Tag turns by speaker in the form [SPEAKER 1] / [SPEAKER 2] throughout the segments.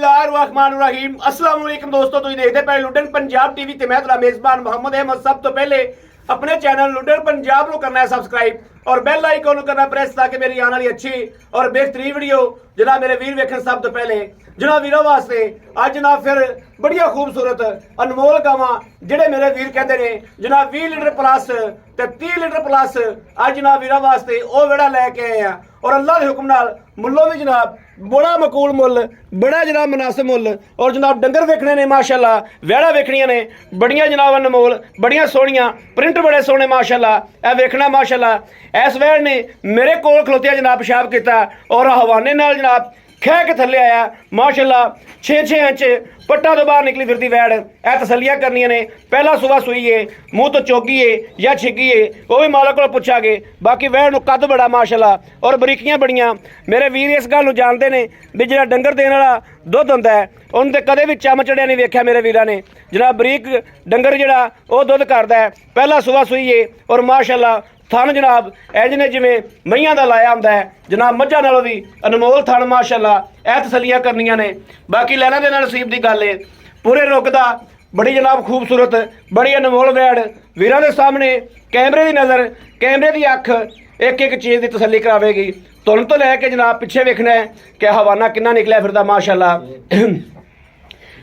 [SPEAKER 1] बिस्मिल्लाहिर्रहमानिर्रहीम अस्सलाम वालेकुम दोस्तों, तुसीं देखदे पए लुडन पंजाब टीवी ते मैं तेरा मेज़बान मोहम्मद अहमद। सब तो पहले अपने चैनल लुडन पंजाब को करना है सब्सक्राइब और बेल आइकन करना प्रेस ताकि मेरी आने वाली अच्छी और बेहतरीन वीडियो जनाब मेरे वीर वेखन। सब तो पहले जनाब वीरों वास्ते अज जनाब फिर बड़िया खूबसूरत अनमोल गावां जेडे मेरे वीर कहते हैं जनाब 20 लीटर प्लस ते 30 लीटर प्लस अज जनाब वीरों वास्ते वो वेड़ा लैके आए हैं और अल्लाह के हुक्म नाल मुल्लों भी जनाब बड़ा मकूल मुल बड़ा जनाब मुनासिब मुल और जनाब डंगर वेखने ने माशाल्लाह, वैड़ा वेखनियां ने बड़ियां जनाब अनमोल बड़ियां सोहणियां, प्रिंट बड़े सोहने माशाल्लाह। ए वेखना माशाल्लाह इस वैड़ ने मेरे कोल खलोतिया जनाब पेशाब किया और हवाने नाल जनाब खै के थले आया माशाल्लाह। 6-6 इंच पट्टा तो बाहर निकली फिरती वैड़। ए तसलियां करनियां ने, पहला सुबह सुई है मूँह तो चौकी है या छिकी है वो भी मालक को पुछा गए। बाकी वैड़ नूं कद बड़ा माशाल्लाह और बरीकियां बड़ियां। मेरे वीर इस गल नूं जानते हैं भी जिहड़ा डंगर देने वाला दुध हुंदा है उन्हें कदे भी चम चढ़िया नहीं वेख्या। मेरे वीरां ने जनाब बरीक डंगर जिहड़ा वो दुध करदा है, पहला सुबह सुई है और माशाल्लाह थन जनाब इंज ने जिवें मईयां दा लाया हुंदा है जनाब, मझां नालों भी अनमोल थन माशाल्लाह। ए तसलियां करनियां ने। बाकी लैना देना नसीब की गल है। पूरे रुख दा बड़ी जनाब खूबसूरत बड़ी अनमोल वैड़ वीरां दे सामने कैमरे की नज़र कैमरे की अख एक एक चीज़ की तसली करावेगी। तुन तो लैके जनाब पिछे वेखना है कि हवाना किन्ना निकलिया फिरदा माशाल्लाह।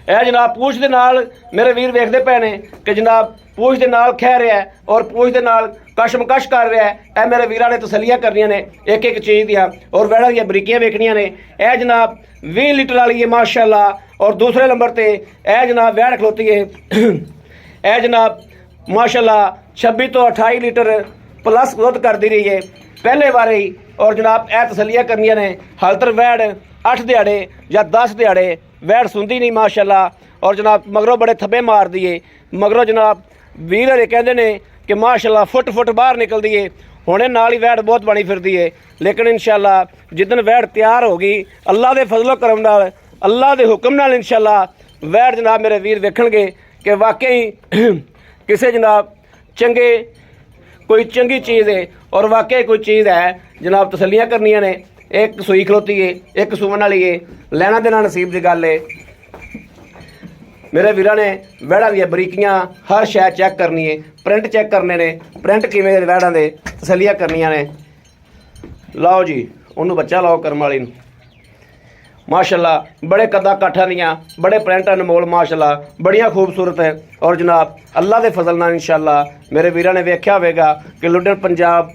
[SPEAKER 1] यह जनाब पूछ दे नाल मेरे वीर वेखते पे ने कि जनाब पूछ दे नाल खै रहा है और पूछ दे नाल कशमकश कर रहा है। यह मेरे वीरां ने तसलियां करनियां ने एक एक चीज़ दियाँ और वैड़ा दी बरीकियां वेखनियां ने। यह जनाब 20 लीटर वाली है माशाल्लाह और दूसरे नंबर पर यह जनाब वैड़ खलोती है यह जनाब माशाल्लाह 26 तो 28 लीटर प्लस दुध करती रही है पहले बारे ही। और जनाब यह तसलियां करनियां ने हाल तक वैड़ 8 दिहाड़े या 10 दिहाड़े वैड़ सुनती नहीं माशाल्लाह। और जनाब मगरों बड़े थब्बे मार दिए मगरों जनाब वीर हरे कहते हैं कि माशाल्लाह फुट फुट बाहर निकलती है। हुणे नाल ही वैड़ बहुत बनी फिरती है लेकिन इंशाल्लाह जिदन वैड़ तैयार होगी अल्लाह के फजलो करम नाल अल्लाह के हुक्म नाल इंशाल्लाह वैड़ जनाब मेरे वीर वेखणगे कि वाकई किसी जनाब चंगे कोई चंगी चीज़ है और वाकई कोई चीज़ है जनाब। तसलियां करनियां ने। एक सूई खलोती है एक सूवन वाली है, लैना देना नसीब की गल है। मेरे वीरां ने वैड़ा दी बरीकियां हर शै चैक करनी है, प्रिंट चैक करने ने, प्रिंट किवें वैड़ां दे तसलियां करनियां ने। लाओ जी उन्होंने बच्चा लाओ करम वाली नूं माशाल्लाह। बड़े कदा काठा दियाँ बड़े प्रिंट अनमोल माशाल्लाह बड़ियां खूबसूरत है। और जनाब अल्लाह के फजल नाल इंशाल्लाह मेरे वीरां ने वेख्या होगा कि लुडन पंजाब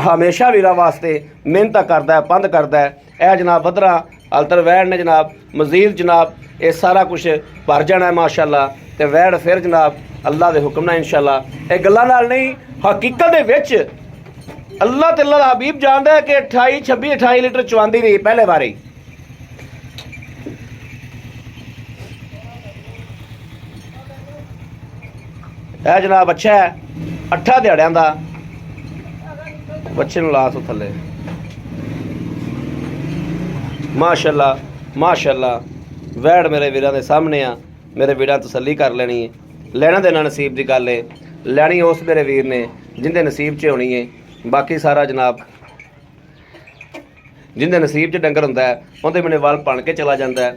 [SPEAKER 1] हमेशा वीरां वास्ते मेहनत करता है पंध करता है। यह जनाब वधरा अलतर वैड़ ने जनाब मजीद जनाब ये सारा कुछ भर जाना है माशाल्लाह। तो वैड़ फिर जनाब अल्लाह के हुक्म नाल इंशाल्लाह ये गल्लां नाल नहीं हकीकत दे विच अल्लाह ते अल्लाह दा हबीब जानदा है कि 26-28 लीटर चवांदी रही पहले बारी। यह जनाब अच्छा है 8 दिहाड़ियां दा बच्चे नूं ला सो थले माशाल्लाह माशाल्लाह। वैड़ मेरे वीरां दे सामने आ, मेरे वीरां तसल्ली कर लेनी है। लैना देना नसीब की गल है, लैनी उस मेरे वीर ने जिंदे नसीब च होनी है। बाकी सारा जनाब जिंदे नसीब च डंगर हुंदा है उहदे मैंने वल बन के चला जाता है।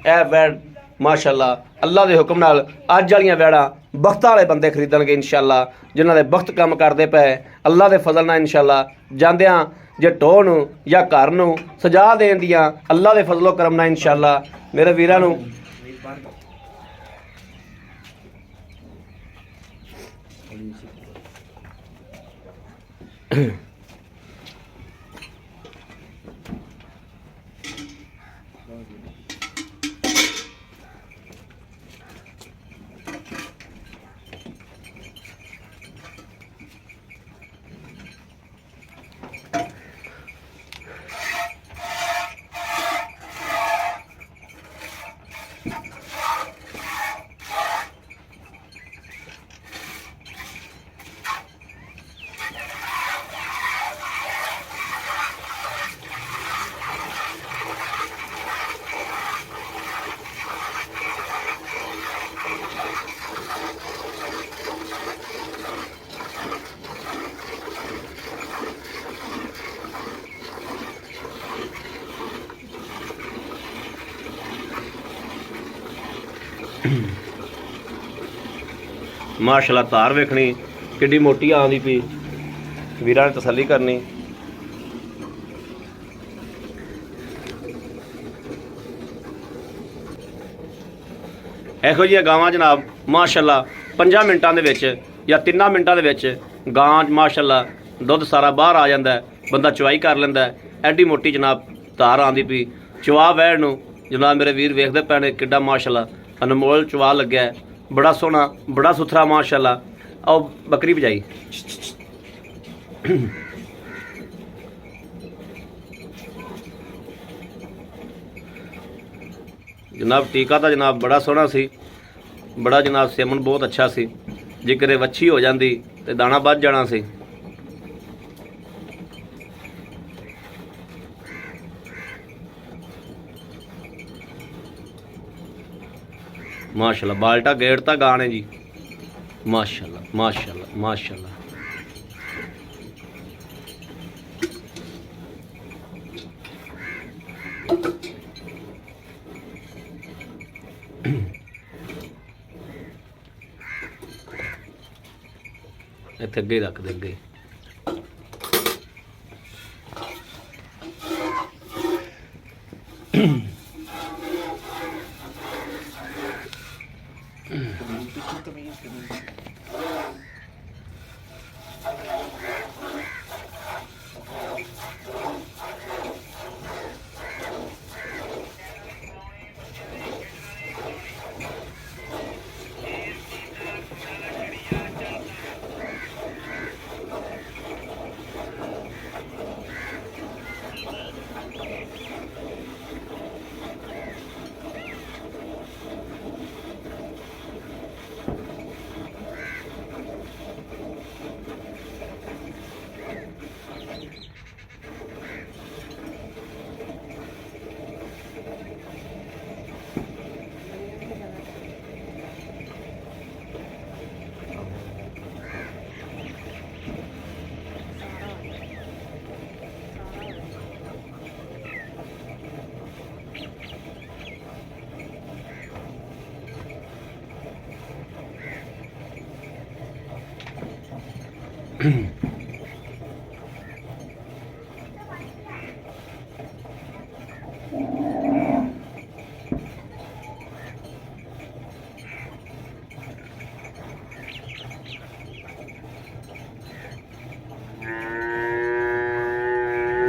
[SPEAKER 1] यह वैड़ माशाल्लाह अल्लाह के हुक्म नाल अज वालियां वैड़ां बख्त वाले बंदे खरीदणगे इंशाल्लाह जिन्हां दे बख्त काम करते पे अल्लाह के फजल नाल इंशाल्लाह जांदियां जे टोह नूं या घर नूं सजा देण दियां अल्लाह के फजलो करम नाल इंशाल्लाह मेरे वीरां नूं ਮਾਸ਼ਾਅੱਲਾ ਧਾਰ ਵੇਖਣੀ ਕਿੱਡੀ ਮੋਟੀ ਆਉਂਦੀ ਪਈ, ਵੀਰਾਂ ਨੇ ਤਸੱਲੀ ਕਰਨੀ। ਇਹੋ ਜਿਹੀਆਂ ਗਾਵਾਂ ਜਨਾਬ ਮਾਸ਼ਾਅੱਲਾ 5 ਮਿੰਟਾਂ ਦੇ ਵਿੱਚ ਜਾਂ 3 ਮਿੰਟਾਂ ਦੇ ਵਿੱਚ ਗਾਂ ਮਾਸ਼ਾਅੱਲਾ ਦੁੱਧ ਸਾਰਾ ਬਾਹਰ ਆ ਜਾਂਦਾ, ਬੰਦਾ ਚਵਾਈ ਕਰ ਲੈਂਦਾ। ਐਡੀ ਮੋਟੀ ਜਨਾਬ ਧਾਰ ਆਉਂਦੀ ਪਈ, ਚਵਾ ਵਹਿਣ ਨੂੰ ਜਨਾਬ ਮੇਰੇ ਵੀਰ ਵੇਖਦੇ ਪਏ ਨੇ ਕਿੱਡਾ ਮਾਸ਼ਾਅੱਲਾ ਅਨਮੋਲ ਚਵਾ ਲੱਗਿਆ, ਬੜਾ ਸੋਹਣਾ ਬੜਾ ਸੁਥਰਾ ਮਾਸ਼ਾਅੱਲਾ। ਆਓ ਬੱਕਰੀ ਭਜਾਈ जनाब। टीका तो जनाब बड़ा सोहना सी, बड़ा जनाब सेमन बहुत अच्छा सी। जे किते वच्छी हो जाती तो दाना बच जाना सी। माशाल्लाह बाल्टा गेड़ता गाने जी, माशाल्लाह माशाल्लाह माशाल्लाह। ਇੱਥੇ ਅੱਗੇ ਰੱਖ ਦੇ ਅੱਗੇ।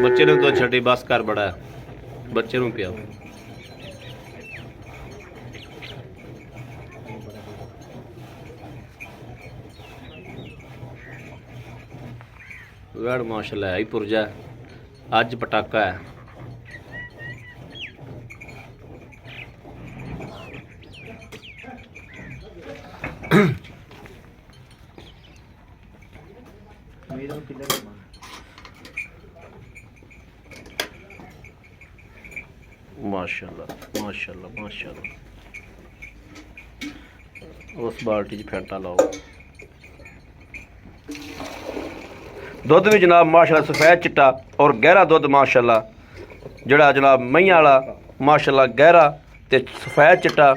[SPEAKER 1] बच्चे ने तो छठी बस कर बड़ा बच्चे ਨੂੰ ਪਿਆ ਵੜ ਮਾਸ਼ਾਅੱਲਾ ਹੈ ਹੀ ਪੁਰਜਾ ਅੱਜ ਪਟਾਕਾ ਹੈ। माशाल्लाह माशाल्लाह माशाल्लाह। उस बाल्टी च फैंटा लाओ दुध भी जनाब माशाल्लाह सफ़ैद चिट्टा और गहरा दुध माशाल्लाह जड़ा जनाब मईयां वाला माशाल्लाह गहरा ते सफ़ैद चिट्टा।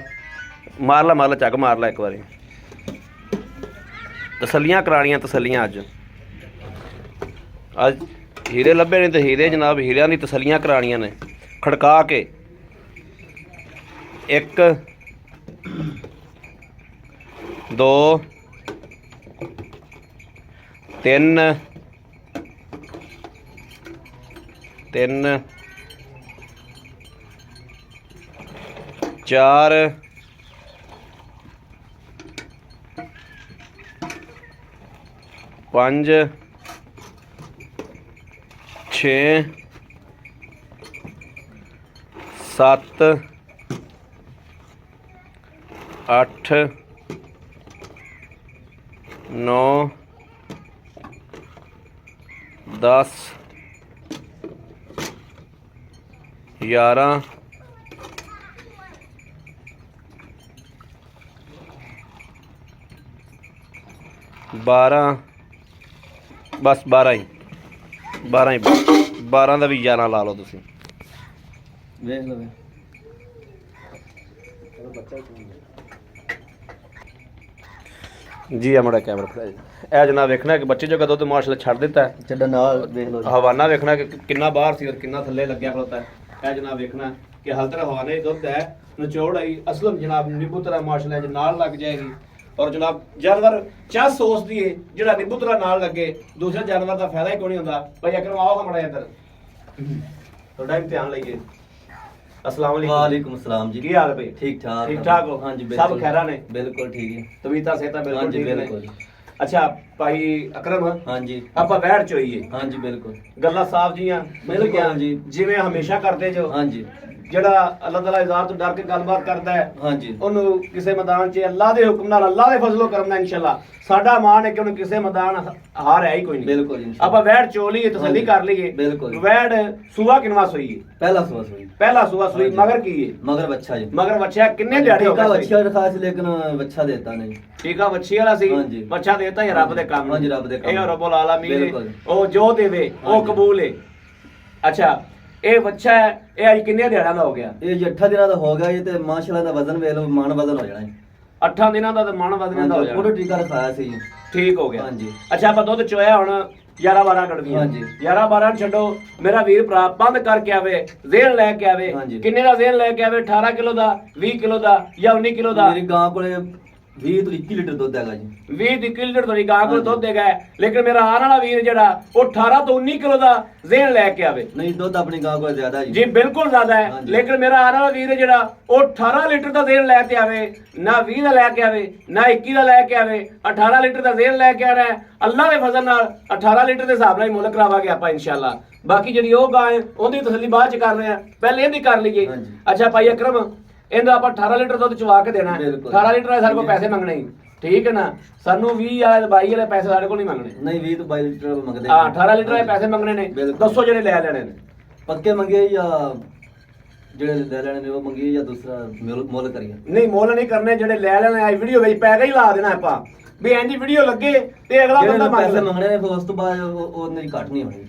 [SPEAKER 1] मारला झग मारला एक बारी तसलियां करानियां तसलियां। अज हीरे लभे ने तो हीरे जनाब हीरियां दी तसलियां करानियां ने खड़का के। एक दो तीन तीन चार पांच छे सत्त अठ नौ 10 11 12 बस 12 ही 12 ਦਾ ਵੀ 11 ਲਾ ਲਓ ਤੁਸੀਂ ਵੇਖ ਲਓ। ਜੀ ਆ ਮੜਾ ਕੈਮਰਾ ਫੜਾ ਜੀ। ਇਹ ਜਨਾਬ ਵੇਖਣਾ ਕਿ ਬੱਚੇ ਜਗ੍ਹਾ ਦੁੱਧ ਮਾਸ਼ਾਅੱਲਾ ਛੱਡ ਦਿੱਤਾ ਹੈ।
[SPEAKER 2] ਚੱਡਾ ਨਾਲ ਵੇਖ ਲਓ
[SPEAKER 1] ਹਵਾਨਾ ਵੇਖਣਾ ਕਿ ਕਿੰਨਾ ਬਾਹਰ ਸੀ ਔਰ ਕਿੰਨਾ ਥੱਲੇ ਲੱਗਿਆ ਖਲੋਤਾ ਹੈ। ਇਹ ਜਨਾਬ ਵੇਖਣਾ ਕਿ ਹਲ ਤਰ੍ਹਾਂ ਹਵਾਨੇ ਹੀ ਦੁੱਧ ਹੈ, ਨਿਚੋੜ ਆਈ ਅਸਲਮ ਜਨਾਬ ਨਿੰਬੂ ਤਰ੍ਹਾਂ ਮਾਸ਼ਾਅੱਲਾ ਨਾਲ ਲੱਗ ਜਾਏਗੀ। ਔਰ ਜਨਾਬ ਜਾਨਵਰ ਚਾਹ ਸੋਚਦੀ ਹੈ ਜਿਹੜਾ ਨਿੰਬੂ ਤਰ੍ਹਾਂ ਨਾਲ ਲੱਗੇ, ਦੂਸਰੇ ਜਾਨਵਰ ਦਾ ਫਾਇਦਾ ਹੀ ਕੋਈ ਨਹੀਂ ਹੁੰਦਾ। ਭਾਈ ਅਕਰਮ ਆਓ ਹਮਾਰਾ ਇੱਧਰ, ਤੁਹਾਡਾ ਇਮਤਿਹਾਨ ਲਈਏ। अस्सलाम वालेकुम।
[SPEAKER 2] वालेकुम अस्सलाम जी।
[SPEAKER 1] की हाल है भाई?
[SPEAKER 2] ठीक ठाक।
[SPEAKER 1] ठीक ठाक हो?
[SPEAKER 2] हाँ जी
[SPEAKER 1] सब
[SPEAKER 2] बिल्कुल।
[SPEAKER 1] खैरा ने?
[SPEAKER 2] बिल्कुल ठीक है।
[SPEAKER 1] तबीयत सेहत बिल्कुल
[SPEAKER 2] हाँ जी
[SPEAKER 1] ठीक ने?
[SPEAKER 2] बिल्कुल।
[SPEAKER 1] अच्छा भाई अकरम,
[SPEAKER 2] हाँ जी
[SPEAKER 1] ਆਪਾਂ ਬੈਠ ਚੋਈਏ।
[SPEAKER 2] हाँ जी बिल्कुल।
[SPEAKER 1] ਗੱਲਾਂ ਸਾਫ ਜੀਆਂ
[SPEAKER 2] ਬਿਲਕੁਲ ਜੀ।
[SPEAKER 1] ਜਿਵੇਂ ਹਮੇਸ਼ਾ ਕਰਦੇ ਜੋ।
[SPEAKER 2] हाँ जी
[SPEAKER 1] ਜਿਹੜਾ ਅੱਲਾਹ ਤਾਲਾ ਇਜ਼ਾਰ ਤੋਂ ਡਰ ਕੇ ਗੱਲਬਾਤ ਕਰਦਾ ਹੈ
[SPEAKER 2] हाँ जी
[SPEAKER 1] ਉਹਨੂੰ ਕਿਸੇ ਮੈਦਾਨ 'ਚ ਅੱਲਾਹ ਦੇ ਹੁਕਮ ਨਾਲ ਅੱਲਾਹ ਦੇ ਫਜ਼ਲੋ ਕਰਮ ਨਾਲ ਇਨਸ਼ਾਅੱਲਾ ਸਾਡਾ ਮਾਣ ਹੈ ਕਿ ਉਹਨੂੰ ਕਿਸੇ ਮੈਦਾਨ ਹਾਰ ਹੈ ਹੀ ਕੋਈ ਨਹੀਂ।
[SPEAKER 2] बिल्कुल इंशाल्लाह।
[SPEAKER 1] ਆਪਾਂ ਵੈੜ ਚੋ ਲਈਏ, ਤਸੱਲੀ ਕਰ ਲਈਏ।
[SPEAKER 2] ਬਿਲਕੁਲ।
[SPEAKER 1] ਵੈੜ ਸੂਆ ਕਿਨਵਾ ਸੋਈ ਹੈ?
[SPEAKER 2] पहला सुबह सुई।
[SPEAKER 1] ਪਹਿਲਾ ਸੂਆ ਸੋਈ।
[SPEAKER 2] ਹਾਂਜੀ।
[SPEAKER 1] ਮਗਰ ਕੀ ਹੈ?
[SPEAKER 2] मगर बच्चा जी।
[SPEAKER 1] ਮਗਰ ਬੱਚਾ ਕਿੰਨੇ ਦਿਹਾੜੇ ਹੋ
[SPEAKER 2] टीका
[SPEAKER 1] ਗਏ?
[SPEAKER 2] बच्चा रखा सी लेकिन बच्चा देता नहीं।
[SPEAKER 1] ਟੀਕਾ ਵੱਛੀ ਵਾਲਾ ਸੀ,
[SPEAKER 2] ਹਾਂਜੀ।
[SPEAKER 1] ਬੱਚਾ ਦੇਤਾ ਹੀ ਰੱਬ ਦੇ ਕੰਮ।
[SPEAKER 2] ਹਾਂਜੀ, ਰੱਬ ਦੇ ਕੰਮ।
[SPEAKER 1] ਇਹ ਰੱਬੁਲ ਆਲਮੀਨ
[SPEAKER 2] ਬਿਲਕੁਲ।
[SPEAKER 1] ਉਹ ਜੋ ਦੇਵੇ ਉਹ
[SPEAKER 2] ਹਾਂਜੀ।
[SPEAKER 1] ਕਬੂਲ ਹੈ। ਅੱਛਾ ਇਹ ਬੱਚਾ ਹੈ, ਇਹ ਅੱਜ ਕਿੰਨੇ ਦਿਹਾੜਾਂ ਦਾ ਹੋ ਗਿਆ?
[SPEAKER 2] ये जी 8 दिन का हो गया ये ते माशाल्लाह दा वजन वे लो मान वजन हो जाना है।
[SPEAKER 1] 8 ਦਿਨਾਂ ਦਾ ਤੇ ਮਣ ਵਧਣੇ ਦਾ ਹੋ
[SPEAKER 2] पूरा
[SPEAKER 1] ਜਾਣਾ।
[SPEAKER 2] टीका रखाया सी जी।
[SPEAKER 1] ਠੀਕ ਹੋ ਗਿਆ।
[SPEAKER 2] ਹਾਂਜੀ।
[SPEAKER 1] ਅੱਛਾ ਆਪਾਂ ਦੁੱਧ ਚੋਇਆ ਹੁਣ 11-12 ਗੜਵੀਆਂ।
[SPEAKER 2] ਹਾਂਜੀ।
[SPEAKER 1] 11-12 ਛੱਡੋ, ਮੇਰਾ ਵੀਰ ਭਰਾ ਬੰਦ ਕਰਕੇ ਆਵੇ, ਜ਼ੇਨ ਲੈ ਕੇ ਆਵੇ।
[SPEAKER 2] ਹਾਂਜੀ।
[SPEAKER 1] ਕਿੰਨੇ ਦਾ ਜ਼ੇਨ ਲੈ ਕੇ ਆਵੇ? 18 ਕਿਲੋ ਦਾ, 20 ਕਿਲੋ ਦਾ ਜਾਂ 19 ਕਿਲੋ ਦਾ?
[SPEAKER 2] मेरी गां कोले 20 ਤੋਂ 21 ਲੀਟਰ ਦੁੱਧ ਹੈਗਾ ਜੀ।
[SPEAKER 1] 20 ਕਿਲੋ ਤੁਹਾਡੀ ਗਾਂ ਕੋਲ
[SPEAKER 2] ਹਾਂਜੀ।
[SPEAKER 1] ਦੁੱਧ ਹੈਗਾ ਹੈ। ਲੇਕਿਨ ਮੇਰਾ ਆਉਣ ਵਾਲਾ ਵੀਰ ਜਿਹੜਾ ਉਹ 18 ਤੋਂ 19 ਕਿਲੋ ਦਾ ਜ਼ੇਨ ਲੈ ਕੇ ਆਵੇ।
[SPEAKER 2] नहीं दुੱਧ अपनी गां कोले ज्यादा जी।
[SPEAKER 1] ਜੀ ਬਿਲਕੁਲ ਜ਼ਿਆਦਾ ਹੈ।
[SPEAKER 2] ਹਾਂਜੀ।
[SPEAKER 1] ਲੇਕਿਨ ਮੇਰਾ ਆਉਣ ਵਾਲਾ ਵੀਰ ਜਿਹੜਾ ਉਹ 18 ਲੀਟਰ ਦਾ ਜ਼ੇਨ ਲੈ ਕੇ ਆਵੇ, ਨਾ 20 ਦਾ ਲੈ ਕੇ ਆਵੇ, ਨਾ 21 ਦਾ ਲੈ ਕੇ ਆਵੇ, 18 ਲੀਟਰ ਦਾ ਜ਼ੇਨ ਲੈ ਕੇ ਆ ਰਿਹਾ ਹੈ। ਅੱਲਾਹ ਦੇ ਫਜ਼ਲ ਨਾਲ 18 ਲੀਟਰ ਦੇ ਹਿਸਾਬ ਨਾਲ ਹੀ ਮੁੱਲ ਕਰਾਵਾਂਗੇ ਆਪਾਂ ਇਨਸ਼ਾਅੱਲਾ। ਬਾਕੀ ਜਿਹੜੀ ਉਹ ਗਾਂ ਹੈ ਉਹਦੀ ਤਸੱਲੀ ਬਾਅਦ ਚ ਕਰ ਰਹੇ ਆ, ਪਹਿਲੇ ਇਹਦੀ ਕਰ ਲਈਏ।
[SPEAKER 2] ਹਾਂਜੀ।
[SPEAKER 1] ਅੱਛਾ ਭਾਈ ਅਕਰਮ, ਇਹਦਾ ਆਪਾਂ 18 ਲੀਟਰ ਦੁੱਧ ਚਵਾ ਕੇ ਦੇਣਾ ਹੈ।
[SPEAKER 2] ਬਿਲਕੁਲ।
[SPEAKER 1] 18 ਲੀਟਰ ਦੇ ਸਾਡੇ ਕੋਲ ਪੈਸੇ ਮੰਗਣੇ ਹੀ, ਠੀਕ ਹੈ ਨਾ? ਸਾਨੂੰ 20 ਵਾਲੇ 22 ਵਾਲੇ ਪੈਸੇ ਸਾਡੇ ਕੋਲ ਨਹੀਂ ਮੰਗਣੇ।
[SPEAKER 2] नहीं 20 ਤੋਂ 22 ਲੀਟਰ ਮੰਗਦੇ
[SPEAKER 1] ਹਾਂ 18 ਲੀਟਰ ਦੇ ਪੈਸੇ ਮੰਗਣੇ ਨੇ।
[SPEAKER 2] ਬਿਲਕੁਲ।
[SPEAKER 1] ਦੱਸੋ ਜਿਹੜੇ ਲੈ ਲੈਣੇ ਨੇ।
[SPEAKER 2] ਪੱਕੇ ਮੰਗੇ ਜਾਂ ਜਿਹੜੇ ਲੈ ਲੈਣੇ ਨੇ ਉਹ ਮੰਗੀਏ ਜਾਂ ਦੂਸਰਾ ਮੁੱਲ ਕਰੀਏ।
[SPEAKER 1] ਨਹੀਂ ਮੁੱਲ ਨਹੀਂ ਕਰਨੇ, ਜਿਹੜੇ ਲੈ ਲੈਣੇ ਆ ਵੀਡੀਓ ਵਿੱਚ ਪੈ ਹੀ ਲਾ ਦੇਣਾ ਆਪਾਂ ਵੀ ਇੰਜੀ ਵੀਡੀਓ ਲੱਗੇ ਤੇ ਅਗਲਾ
[SPEAKER 2] ਜਿਹੜੇ
[SPEAKER 1] ਬੰਦਾ ਮੰਗ
[SPEAKER 2] ਪੈਸੇ
[SPEAKER 1] ਲੈ।
[SPEAKER 2] ਮੰਗਣੇ ਨੇ ਫਿਰ ਉਸ ਤੋਂ ਬਾਅਦ ਉਹਨੇ ਘੱਟ ਨਹੀਂ ਹੋਣੀ।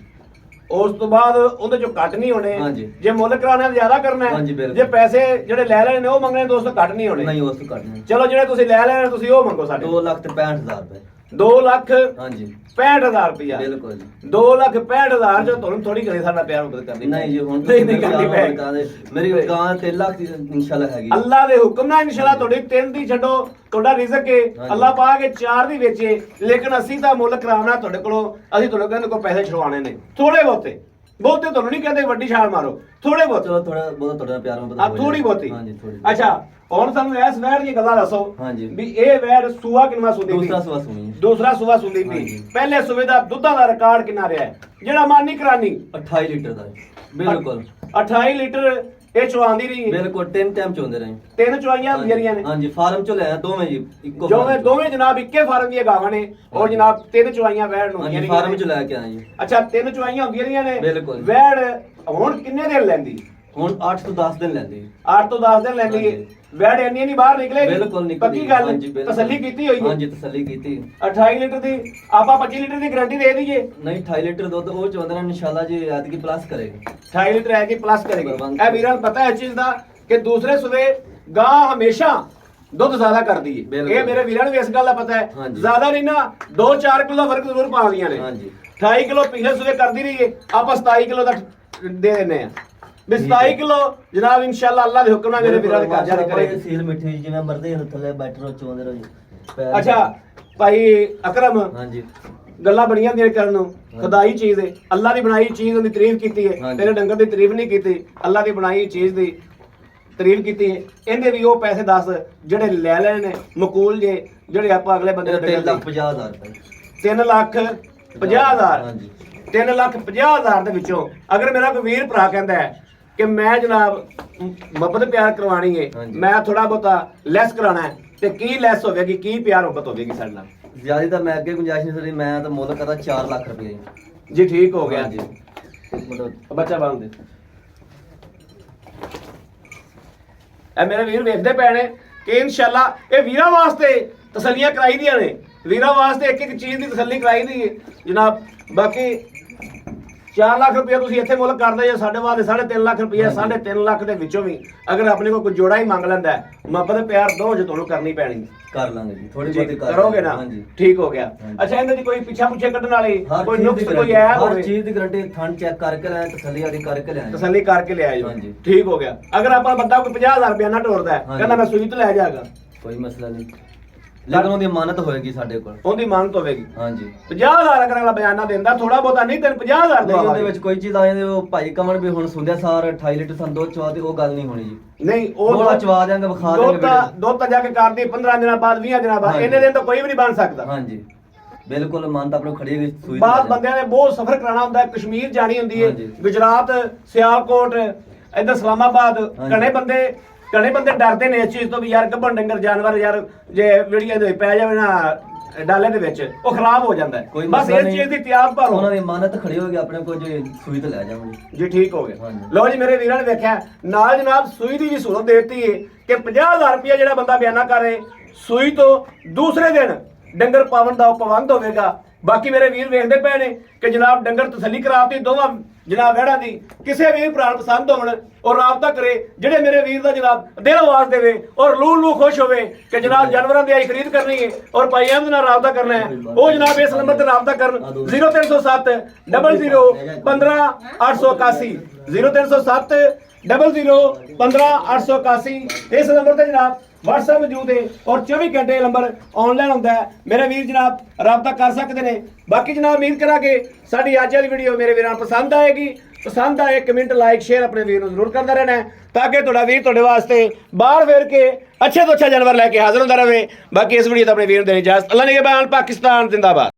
[SPEAKER 1] ਉਸ ਤੋਂ ਬਾਅਦ ਉਹਦੇ ਚੋਂ ਘੱਟ ਨਹੀਂ ਹੋਣੇ।
[SPEAKER 2] ਹਾਂਜੀ।
[SPEAKER 1] ਜੇ ਮੁੱਲ ਕਰਾਉਣਾ ਜ਼ਿਆਦਾ ਕਰਨਾ ਹੈ,
[SPEAKER 2] ਹਾਂਜੀ, ਬਿਲਕੁਲ।
[SPEAKER 1] ਜੇ ਪੈਸੇ ਜਿਹੜੇ ਲੈ ਲੈਣੇ ਨੇ ਉਹ ਮੰਗਣੇ ਦੋਸਤੋ ਘੱਟ ਨਹੀਂ ਹੋਣੇ।
[SPEAKER 2] ਨਹੀਂ ਉਸ ਤੋਂ ਘੱਟ ਨਹੀਂ।
[SPEAKER 1] ਚਲੋ ਜਿਹੜੇ ਤੁਸੀਂ ਲੈ ਲੈਣੇ ਤੁਸੀਂ ਉਹ ਮੰਗੋ ਸਾਡੇ।
[SPEAKER 2] 2,65,000 ਰੁਪਏ।
[SPEAKER 1] 2,65,000
[SPEAKER 2] ਹਾਂਜੀ
[SPEAKER 1] ਰੁਪਇਆ।
[SPEAKER 2] ਬਿਲਕੁਲ ਜੀ।
[SPEAKER 1] 2,65,000 ਜੋ ਤੁਹਾਨੂੰ ਥੋੜੀ ਕਰੇ ਸਾਡਾ ਪਿਆਰ ਮੁਕਤ ਕਰਨੀ।
[SPEAKER 2] ਨਹੀਂ ਜੀ ਹੁਣ
[SPEAKER 1] ਨਹੀਂ ਕਰਨੀ ਪਏ।
[SPEAKER 2] ਮੇਰੀ ਗਾਂ 3 ਲੱਖ ਦੀ ਇਨਸ਼ਾਅੱਲਾ ਹੈਗੀ।
[SPEAKER 1] ਅੱਲਾਹ ਦੇ ਹੁਕਮ ਨਾਲ ਇਨਸ਼ਾਅੱਲਾ ਤੁਹਾਡੀ 3 ਦੀ ਛੱਡੋ, ਤੁਹਾਡਾ ਰਿਜ਼ਕ ਹੈ।
[SPEAKER 2] ਹਾਂਜੀ।
[SPEAKER 1] ਅੱਲਾਹ ਪਾ ਕੇ 4 ਦੀ ਵੇਚੇ, ਲੇਕਿਨ ਅਸੀਂ ਤਾਂ ਮੁੱਲ ਕਰਾਉਣਾ ਤੁਹਾਡੇ ਕੋਲੋਂ। ਅਸੀਂ ਤੁਹਾਡੇ ਕਹਿੰਦੇ ਕੋਈ ਪੈਸੇ ਛੁਡਵਾਣੇ ਨੇ ਥੋੜੇ ਬਹੁਤੇ ਤੁਹਾਨੂੰ ਨਹੀਂ ਕਹਿੰਦੇ ਵੱਡੀ ਛਾਲ ਮਾਰੋ, ਥੋੜੇ ਬਹੁਤ।
[SPEAKER 2] ਚਲੋ ਥੋੜਾ ਬਹੁਤ ਤੁਹਾਡਾ ਪਿਆਰ ਮੁਹੱਬਤ
[SPEAKER 1] ਆ
[SPEAKER 2] ਹੋ
[SPEAKER 1] ਥੋੜੀ
[SPEAKER 2] ਜਾਏ।
[SPEAKER 1] ਬਹੁਤੀ।
[SPEAKER 2] ਹਾਂਜੀ ਥੋੜੀ।
[SPEAKER 1] ਅੱਛਾ ਹੁਣ ਸਾਨੂੰ ਇਸ ਵੈੜ ਦੀਆਂ ਗੱਲਾਂ ਦੱਸੋ
[SPEAKER 2] ਹਾਂਜੀ।
[SPEAKER 1] ਵੀ ਇਹ ਵੈੜ ਸੂਆ ਕਿੰਨਾ ਸੁੰਦੀ
[SPEAKER 2] ਦੂਸਰਾ
[SPEAKER 1] ਪਈ?
[SPEAKER 2] ਸਵਾ ਸੁਣੀ ਹੈ।
[SPEAKER 1] ਦੂਸਰਾ ਸੂਆ ਸੁੰਦੀ ਪਈ।
[SPEAKER 2] ਹਾਂਜੀ।
[SPEAKER 1] ਪਹਿਲੇ ਸੂਏ ਦਾ ਦੁੱਧਾਂ ਦਾ ਰਿਕਾਰਡ ਕਿੰਨਾ ਰਿਹਾ ਹੈ ਜਿਹੜਾ ਮਾਨੀ ਕਰਾਨੀ?
[SPEAKER 2] 28 ਲੀਟਰ ਦਾ ਹੈ। ਬਿਲਕੁਲ
[SPEAKER 1] 28 ਲੀਟਰ ਇਹ ਚਵਾਉਂਦੀ ਰਹੀ।
[SPEAKER 2] ਬਿਲਕੁਲ 3 ਟਾਈਮ ਚੋਂਦੇ ਰਹੇ।
[SPEAKER 1] 3 ਚਵਾਈਆਂ ਹੁੰਦੀਆਂ ਰਹੀਆਂ ਨੇ।
[SPEAKER 2] ਹਾਂਜੀ ਫਾਰਮ ਚੋਂ ਲਿਆ ਦੋਵੇਂ ਜੀ ਇੱਕੋ
[SPEAKER 1] ਦੋਵੇਂ ਜਨਾਬ ਇੱਕੇ ਫਾਰਮ ਦੀਆਂ ਗਾਵਾਂ ਨੇ। ਉਹ ਜਨਾਬ 3 ਚਵਾਈਆਂ ਵੈੜ ਨੂੰ ਹੁੰਦੀਆਂ
[SPEAKER 2] ਹਾਂਜੀ
[SPEAKER 1] ਰਹੀਆਂ
[SPEAKER 2] ਫਾਰਮ
[SPEAKER 1] ਨੇ।
[SPEAKER 2] ਚੋਂ ਲੈ ਕੇ ਆਏ ਜੀ।
[SPEAKER 1] ਅੱਛਾ 3 ਚਵਾਈਆਂ ਹੁੰਦੀਆਂ ਰਹੀਆਂ ਨੇ।
[SPEAKER 2] ਬਿਲਕੁਲ।
[SPEAKER 1] ਵੈੜ ਹੁਣ ਕਿੰਨੇ ਦਿਨ ਲੈਂਦੀ?
[SPEAKER 2] ਹੁਣ 8 ਤੋਂ 10 ਦਿਨ ਲੈਂਦੇ।
[SPEAKER 1] 8 ਤੋਂ 10 ਦਿਨ ਲੈਂਦੀ ਹੈ।
[SPEAKER 2] ਹਾਂਜੀ।
[SPEAKER 1] ਵੈੜ ਇੰਨੀ ਨਹੀਂ ਬਾਹਰ ਨਿਕਲੇਗੀ?
[SPEAKER 2] ਬਿਲਕੁਲ ਨਿਕਲਦੀ
[SPEAKER 1] ਪੱਕੀ ਗੱਲ
[SPEAKER 2] ਹਾਂਜੀ, ਬਿਲਕੁਲ।
[SPEAKER 1] ਤਸੱਲੀ ਕੀਤੀ ਹੋਈ ਹੈ?
[SPEAKER 2] ਹਾਂਜੀ ਤਸੱਲੀ ਕੀਤੀ।
[SPEAKER 1] 28 ਲੀਟਰ ਦੀ ਆਪਾਂ 25 ਲੀਟਰ ਦੀ ਗਾਰੰਟੀ ਦੇ ਦਈਏ।
[SPEAKER 2] ਨਹੀਂ 28 ਲੀਟਰ ਦੁੱਧ ਉਹ ਚਾਹੁੰਦੇ ਨੇ ਇਨਸ਼ਾਅੱਲਾ ਜੀ ਐਤਕੀ ਪਲੱਸ ਕਰੇਗਾ।
[SPEAKER 1] 28 ਲੀਟਰ ਹੈ ਕਿ ਪਲੱਸ ਕਰੇਗੀ।
[SPEAKER 2] ਪ੍ਰਬੰਧ।
[SPEAKER 1] ਇਹ ਵੀਰਾਂ ਨੂੰ ਪਤਾ ਹੈ ਇਸ ਚੀਜ਼ ਦਾ ਕਿ ਦੂਸਰੇ ਸੂਬੇ ਗਾਂ ਹਮੇਸ਼ਾ ਦੁੱਧ ਜ਼ਿਆਦਾ ਕਰਦੀ ਹੈ।
[SPEAKER 2] ਬਿਲਕੁਲ।
[SPEAKER 1] ਇਹ ਮੇਰੇ ਵੀਰਾਂ ਨੂੰ ਵੀ ਇਸ ਗੱਲ ਦਾ ਪਤਾ ਹੈ।
[SPEAKER 2] ਹਾਂਜੀ।
[SPEAKER 1] ਜ਼ਿਆਦਾ ਨਹੀਂ ਨਾ 2-4 ਕਿਲੋ ਦਾ ਫਰਕ ਜ਼ਰੂਰ ਪਾਉਂਦੀਆਂ ਨੇ।
[SPEAKER 2] ਹਾਂਜੀ
[SPEAKER 1] 28 ਕਿਲੋ ਪਿਛਲੇ ਸੂਬੇ ਕਰਦੀ ਰਹੀ ਹੈ, ਆਪਾਂ 27 ਕਿਲੋ ਦਾ ਦੇ ਦਿੰਨੇ ਆ। ਵੀ 27 ਕਿਲੋ ਜਨਾਬ ਇਨਸ਼ਾਅੱਲਾ ਅੱਲਾਹ ਦੇ ਹੁਕਮ ਨਾਲ ਮੇਰੇ ਵੀਰਾਂ ਦੇ ਘਰ ਜਾ ਕੇ ਕਰੇਗੀ।
[SPEAKER 2] ਸੀਲ ਮਿੱਠੀ ਜਿਵੇਂ ਮਰਦੇ ਹਨ ਥੱਲੇ ਬੈਠ ਰੋ ਚੋਂਦੇ ਰਹੋ ਜੀ।
[SPEAKER 1] ਅੱਛਾ ਭਾਈ ਅਕਰਮ,
[SPEAKER 2] ਹਾਂਜੀ
[SPEAKER 1] ਗੱਲਾਂ ਬੜੀਆਂ ਹੁੰਦੀਆਂ ਨੇ ਕਰਨ ਨੂੰ। ਖੁਦਾਈ ਚੀਜ਼ ਹੈ, ਅੱਲਾਹ ਦੀ ਬਣਾਈ ਚੀਜ਼ ਦੀ ਤਾਰੀਫ ਕੀਤੀ ਹੈ।
[SPEAKER 2] ਹਾਂਜੀ।
[SPEAKER 1] ਤੇਰੇ ਡੰਗਰ ਦੀ ਤਾਰੀਫ ਨਹੀਂ ਕੀਤੀ, ਅੱਲਾਹ ਦੀ ਬਣਾਈ ਚੀਜ਼ ਦੀ ਤਾਰੀਫ ਕੀਤੀ ਹੈ। ਇਹਦੇ ਵੀ ਉਹ ਪੈਸੇ ਦੱਸ ਜਿਹੜੇ ਲੈ ਲੈਣੇ ਨੇ ਮਕੂਲ ਜੇ, ਜਿਹੜੇ ਆਪਾਂ ਅਗਲੇ ਬੰਦੇ ਨੂੰ
[SPEAKER 2] 3,50,000 ਰੁਪਏ।
[SPEAKER 1] 3,50,000।
[SPEAKER 2] ਹਾਂਜੀ
[SPEAKER 1] 3,50,000 ਦੇ ਵਿੱਚੋਂ ਅਗਰ ਮੇਰਾ ਕੋਈ ਵੀਰ ਭਰਾ ਕਹਿੰਦਾ ਹੈ ਕਿ ਮੈਂ ਜਨਾਬ ਮੁਹੱਬਤ ਪਿਆਰ ਕਰਵਾਣੀ ਹੈ,
[SPEAKER 2] ਹਾਂਜੀ।
[SPEAKER 1] ਮੈਂ ਥੋੜਾ ਬਹੁਤਾ ਲੈਸ ਕਰਾਣਾ ਹੈ, ਤੇ ਕੀ ਲੈਸ ਹੋਵੇਗੀ, ਕੀ ਪਿਆਰ ਮੁਹੱਬਤ ਹੋਵੇਗੀ ਸਾਡੇ ਨਾਲ?
[SPEAKER 2] ਜਿਆਦਾ ਤਾਂ ਮੈਂ ਅੱਗੇ ਗੁੰਜਾਇਸ਼ ਨਹੀਂ ਕਰੀ। ਮੈਂ ਤਾਂ ਮੁੱਲ ਕਰਦਾ 4 ਲੱਖ ਰੁਪਏ
[SPEAKER 1] ਜੀ ਠੀਕ ਹੋ ਗਿਆ।
[SPEAKER 2] ਹਾਂਜੀ ਮਤਲਬ
[SPEAKER 1] ਬੱਚਾ ਬੰਦ ਦੇ। ਇਹ ਮੇਰੇ ਵੀਰ ਵੇਖਦੇ ਪਏ ਨੇ ਕਿ ਇਨਸ਼ਾਅੱਲਾ ਇਹ ਵੀਰਾਂ ਵਾਸਤੇ ਤਸੱਲੀਆਂ ਕਰਾਈ ਦੀਆਂ ਨੇ। ਵੀਰਾਂ ਵਾਸਤੇ ਇੱਕ ਇੱਕ ਚੀਜ਼ ਦੀ ਤਸੱਲੀ ਕਰਾਈ ਦੀ ਹੈ ਜਨਾਬ। ਬਾਕੀ 4 ਲੱਖ ਰੁਪਏ ਤੁਸੀਂ ਇੱਥੇ ਮੁੱਲ ਕਰਦੇ ਜੇ ਸਾਡੇ ਵਾਸਤੇ 3.5 ਲੱਖ ਰੁਪਏ 3.5 ਲੱਖ ਦੇ ਵਿੱਚੋਂ ਵੀ ਅਗਰ ਆਪਣੇ ਕੋਲ ਕੋਈ ਜੋੜਾ ਹੀ ਮੰਗ ਲੈਂਦਾ ਮੁਹੱਬਤ ਪਿਆਰ ਦੋ ਜੇ ਤੁਹਾਨੂੰ ਕਰਨੀ ਪੈਣੀ
[SPEAKER 2] ਕਰ ਲਾਂਗੇ ਜੀ, ਥੋੜੀ
[SPEAKER 1] ਜੀ,
[SPEAKER 2] ਬਹੁਤੀ ਕਰ
[SPEAKER 1] ਕਰੋਗੇ ਨਾ?
[SPEAKER 2] ਹਾਂਜੀ
[SPEAKER 1] ਠੀਕ ਹੋ ਗਿਆ।
[SPEAKER 2] ਹਾਂਜੀ।
[SPEAKER 1] ਅੱਛਾ ਇਹਨਾਂ ਦੀ ਕੋਈ ਪਿੱਛਾ ਪੁੱਛੇ ਕੱਢਣ ਵਾਲੀ
[SPEAKER 2] ਹਰ
[SPEAKER 1] ਕੋਈ
[SPEAKER 2] ਚੀਜ਼
[SPEAKER 1] ਨੁਕਸ
[SPEAKER 2] ਦੀ
[SPEAKER 1] ਕੋਈ
[SPEAKER 2] ਗਾਰੰਟੀ,
[SPEAKER 1] ਐ
[SPEAKER 2] ਹਰ
[SPEAKER 1] ਹੋਵੇ
[SPEAKER 2] ਚੀਜ਼ ਦੀ ਗਾਰੰਟੀ, ਥਣ ਚੈੱਕ ਕਰਕੇ ਲਿਆ, ਤਸੱਲੀ ਆਦੀ ਕਰਕੇ ਲਿਆ।
[SPEAKER 1] ਤਸੱਲੀ ਕਰਕੇ ਲਿਆ ਜੋ।
[SPEAKER 2] ਹਾਂਜੀ।
[SPEAKER 1] ਠੀਕ ਹੋ ਗਿਆ। ਅਗਰ ਆਪਾਂ ਬੰਦਾ ਕੋਈ 50,000 ਰੁਪਏ ਨਾ ਟੋਰਦਾ ਹੈ,
[SPEAKER 2] ਹਾਂਜੀ।
[SPEAKER 1] ਕਹਿੰਦਾ ਮੈਂ ਸੂਈ ਤੇ ਲੈ ਜਾਗਾ,
[SPEAKER 2] ਕੋਈ ਮਸਲਾ ਨਹੀਂ, ਲੇਕਿਨ ਉਹਦੀ ਅਮਾਨਤ ਹੋਏਗੀ ਸਾਡੇ ਕੋਲ।
[SPEAKER 1] ਉਹਦੀ ਮੰਗ ਹੋਵੇਗੀ।
[SPEAKER 2] ਹਾਂਜੀ
[SPEAKER 1] 50,000 ਅਗਰ ਅਗਲਾ ਬਿਆਨਾ ਦਿੰਦਾ ਥੋੜਾ ਬਹੁਤਾ ਨਹੀਂ ਤੈਨੂੰ 50,000
[SPEAKER 2] ਨਹੀਂ, ਉਹਦੇ
[SPEAKER 1] ਦਵਾਵਾਂਗੇ।
[SPEAKER 2] ਵਿੱਚ ਕੋਈ ਚੀਜ਼ ਆ ਜਾਂਦੀ ਉਹ ਭਾਈ ਕਮਣ ਵੀ ਹੁਣ ਸੁੰਦਿਆ ਸਾਰ 28 ਲੀਟਰ ਸਾਨੂੰ ਦੁੱਧ ਚਵਾ ਤੇ ਉਹ ਗੱਲ ਨਹੀਂ ਹੋਣੀ ਜੀ।
[SPEAKER 1] ਨਹੀਂ ਉਹ
[SPEAKER 2] ਥੋੜਾ ਚਵਾ ਦਿਆਂਗੇ, ਵਿਖਾ ਦਿਆਂਗੇ ਵੀਡੀਓ।
[SPEAKER 1] ਦੁੱਧ ਤਾਂ ਜਾ ਕੇ ਕਰਦੀ 15 ਦਿਨਾਂ ਬਾਅਦ 20 ਦਿਨਾਂ ਬਾਅਦ,
[SPEAKER 2] ਹਾਂਜੀ।
[SPEAKER 1] ਇੰਨੇ ਦਿਨ ਤਾਂ ਕੋਈ ਵੀ ਨਹੀਂ ਬਣ ਸਕਦਾ।
[SPEAKER 2] ਹਾਂਜੀ ਬਿਲਕੁਲ ਅਮਾਨਤ ਆਪਣੇ ਖੜੀ ਹੈਗੀ ਸੂਈ ਤੇ
[SPEAKER 1] ਬਾਅਦ
[SPEAKER 2] ਲੈ
[SPEAKER 1] ਬੰਦਿਆਂ ਨੇ ਬਹੁਤ ਸਫ਼ਰ ਕਰਾਉਣਾ ਹੁੰਦਾ ਹੈ, ਕਸ਼ਮੀਰ ਜਾਣੀ ਹੁੰਦੀ ਹੈ,
[SPEAKER 2] ਹਾਂਜੀ।
[SPEAKER 1] ਗੁਜਰਾਤ, ਸਿਆਲਕੋਟ, ਇੱਧਰ ਇਸਲਾਮਾਬਾਦ।
[SPEAKER 2] ਹਾਂਜੀ।
[SPEAKER 1] ਘਣੇ ਬੰਦੇ ਡਰਦੇ ਨੇ ਇਸ ਚੀਜ਼ ਤੋਂ ਵੀ ਯਾਰ ਗੱਭਣ ਡੰਗਰ ਜਾਨਵਰ ਯਾਰ ਜੇ ਵੀਡੀਓ ਦੇ ਪੈ ਜਾਵੇ ਨਾ ਡਾਲੇ ਦੇ ਵਿੱਚ ਉਹ ਖਰਾਬ ਹੋ ਜਾਂਦਾ ਹੈ।
[SPEAKER 2] ਕੋਈ
[SPEAKER 1] ਬਸ
[SPEAKER 2] ਮਸਲਾ
[SPEAKER 1] ਇਸ
[SPEAKER 2] ਨਹੀਂ।
[SPEAKER 1] ਚੀਜ਼ ਦੀ ਤਿਆਗ ਭਰੋ।
[SPEAKER 2] ਉਹਨਾਂ ਦੀ ਅਮਾਨਤ ਖੜੀ ਹੋਗੀ ਆਪਣੇ ਕੋਲ, ਜੇ ਸੂਈ ਤੇ ਲੈ ਜਾਵਾਂਗੇ
[SPEAKER 1] ਜੀ ਠੀਕ ਹੋ ਗਿਆ।
[SPEAKER 2] ਹਾਂਜੀ।
[SPEAKER 1] ਲਓ ਜੀ ਮੇਰੇ ਵੀਰਾਂ ਨੇ ਵੇਖਿਆ ਨਾਲ ਜਨਾਬ ਸੂਈ ਦੀ ਵੀ ਸਹੂਲਤ ਦੇ ਦਿੱਤੀ ਹੈ ਕਿ 50,000 ਰੁਪਏ ਜਿਹੜਾ ਬੰਦਾ ਬਿਆਨਾ ਕਰੇ ਸੂਈ ਤੋਂ ਦੂਸਰੇ ਦਿਨ ਡੰਗਰ ਪਾਵਨ ਦਾ ਪਾਬੰਦ ਹੋਵੇਗਾ। ਬਾਕੀ ਮੇਰੇ ਵੀਰ ਵੇਖਦੇ ਪਏ ਨੇ ਕਿ ਜਨਾਬ ਡੰਗਰ ਤਸੱਲੀ ਕਰਾਤੀ ਦੋਵਾਂ ਜਨਾਬ ਵਹਿੜਾਂ ਦੀ। ਕਿਸੇ ਵੀਰ ਭਰਾ ਨੂੰ ਪਸੰਦ ਹੋਣ ਔਰ ਰਾਬਤਾ ਕਰੇ, ਜਿਹੜੇ ਮੇਰੇ ਵੀਰ ਦਾ ਜਨਾਬ ਦਿਲ ਆਵਾਜ਼ ਦੇਵੇ ਔਰ ਲੂ ਖੁਸ਼ ਹੋਵੇ ਕਿ ਜਨਾਬ ਜਾਨਵਰਾਂ ਦੀ ਆਈ ਖਰੀਦ ਕਰਨੀ ਹੈ ਔਰ ਭਾਈ ਅਹਿਮਦ ਨਾਲ ਰਾਬਤਾ ਕਰਨਾ ਹੈ, ਉਹ ਜਨਾਬ ਇਸ ਨੰਬਰ ਤੇ ਰਾਬਤਾ ਕਰਨ 0307 00 15 881 0307 00 15 881। ਇਸ ਨੰਬਰ ਤੇ ਜਨਾਬ WhatsApp ਮੌਜੂਦ ਹੈ ਔਰ 24 ਘੰਟੇ ਨੰਬਰ ਆਨਲਾਈਨ ਹੁੰਦਾ ਹੈ। ਮੇਰੇ ਵੀਰ ਜਨਾਬ ਰਾਬਤਾ ਕਰ ਸਕਦੇ ਨੇ। ਬਾਕੀ ਜਨਾਬ ਉਮੀਦ ਕਰਾਂਗੇ ਸਾਡੀ ਅੱਜ ਵਾਲੀ ਵੀਡੀਓ ਮੇਰੇ ਵੀਰਾਂ ਨੂੰ ਪਸੰਦ ਆਏਗੀ। ਪਸੰਦ ਆਏ ਕਮੈਂਟ ਲਾਈਕ ਸ਼ੇਅਰ ਆਪਣੇ ਵੀਰ ਨੂੰ ਜ਼ਰੂਰ ਕਰਦਾ ਰਹਿਣਾ ਹੈ ਤਾਂ ਕਿ ਤੁਹਾਡਾ ਵੀਰ ਤੁਹਾਡੇ ਵਾਸਤੇ ਬਾਹਰ ਫੇਰ ਕੇ ਅੱਛੇ ਤੋਂ ਅੱਛਾ ਜਾਨਵਰ ਲੈ ਕੇ ਹਾਜ਼ਰ ਹੁੰਦਾ ਰਹੇ। ਬਾਕੀ ਇਸ ਵੀਡੀਓ ਤਾਂ ਆਪਣੇ ਵੀਰ ਨੂੰ ਦੇਣੀ ਇਜਾਜ਼ਤ। ਅੱਲਾ ਨਿਗਹਿਬਾਨ। ਪਾਕਿਸਤਾਨ ਜ਼ਿੰਦਾਬਾਦ।